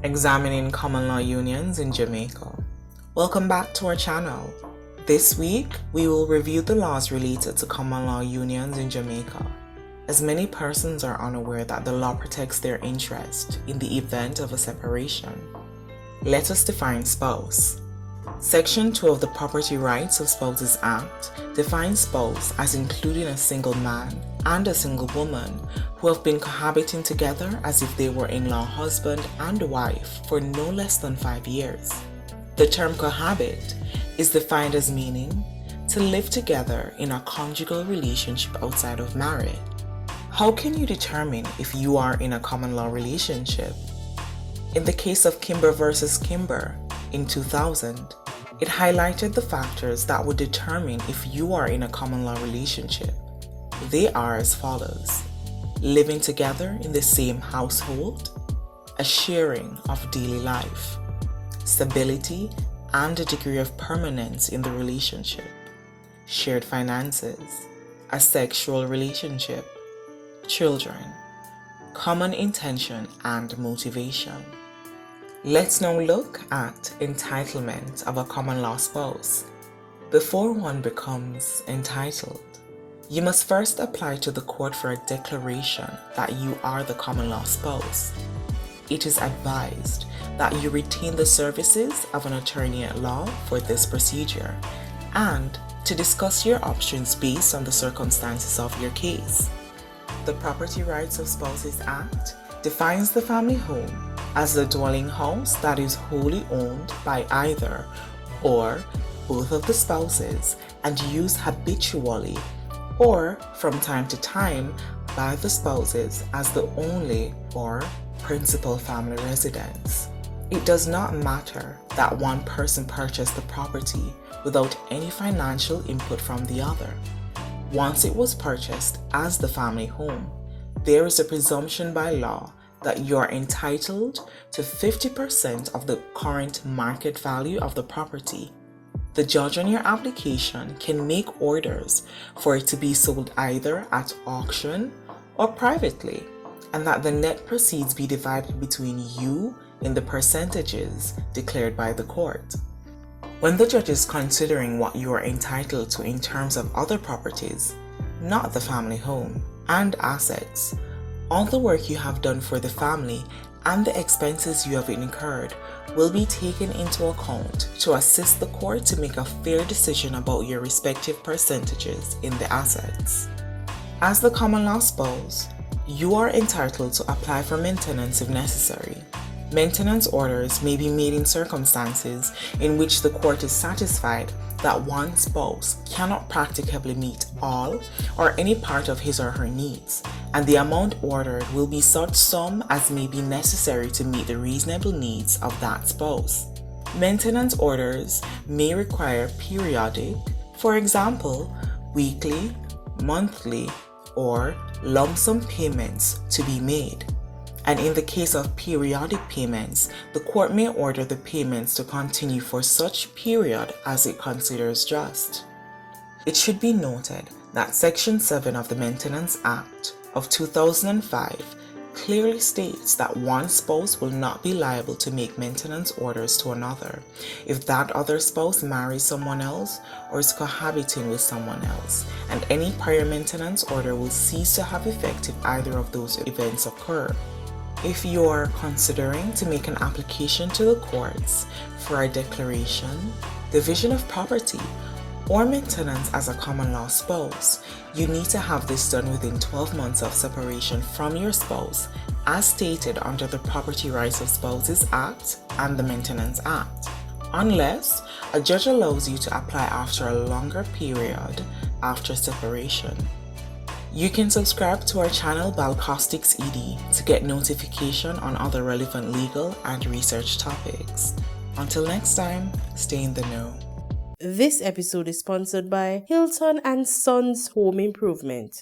examining common law unions in Jamaica. Welcome back to our channel. This week, we will review the laws related to common law unions in Jamaica, as many persons are unaware that the law protects their interest in the event of a separation. Let us define spouse. Section 2 of the Property Rights of Spouses Act defines spouse as including a single man and a single woman who have been cohabiting together as if they were in-law husband and wife for no less than 5 years. The term cohabit is defined as meaning to live together in a conjugal relationship outside of marriage. How can you determine if you are in a common law relationship? In the case of Kimber versus Kimber in 2000, it highlighted the factors that would determine if you are in a common law relationship. They are as follows: living together in the same household, a sharing of daily life, stability and a degree of permanence in the relationship, shared finances, a sexual relationship, children, common intention and motivation. Let's now look at entitlement of a common law spouse. Before one becomes entitled, you must first apply to the court for a declaration that you are the common law spouse. It is advised that you retain the services of an attorney at law for this procedure and to discuss your options based on the circumstances of your case. The Property Rights of Spouses Act defines the family home as the dwelling house that is wholly owned by either or both of the spouses and used habitually or from time to time by the spouses as the only or principal family residence. It does not matter that one person purchased the property without any financial input from the other. Once it was purchased as the family home, there is a presumption by law that you are entitled to 50% of the current market value of the property. The judge on your application can make orders for it to be sold either at auction or privately, and that the net proceeds be divided between you in the percentages declared by the court. When the judge is considering what you are entitled to in terms of other properties, not the family home, and assets, all the work you have done for the family and the expenses you have incurred will be taken into account to assist the court to make a fair decision about your respective percentages in the assets. As the common law spouse, you are entitled to apply for maintenance if necessary. Maintenance orders may be made in circumstances in which the court is satisfied that one spouse cannot practicably meet all or any part of his or her needs, and the amount ordered will be such sum as may be necessary to meet the reasonable needs of that spouse. Maintenance orders may require periodic, for example, weekly, monthly, or lump sum payments to be made. And in the case of periodic payments, the court may order the payments to continue for such period as it considers just. It should be noted that Section 7 of the Maintenance Act of 2005 clearly states that one spouse will not be liable to make maintenance orders to another if that other spouse marries someone else or is cohabiting with someone else, and any prior maintenance order will cease to have effect if either of those events occur. If you are considering to make an application to the courts for a declaration, division of property, or maintenance as a common law spouse, you need to have this done within 12 months of separation from your spouse, as stated under the Property Rights of Spouses Act and the Maintenance Act, unless a judge allows you to apply after a longer period after separation. You can subscribe to our channel Balcostics ED to get notification on other relevant legal and research topics. Until next time, stay in the know. This episode is sponsored by Hilton and Sons Home Improvement.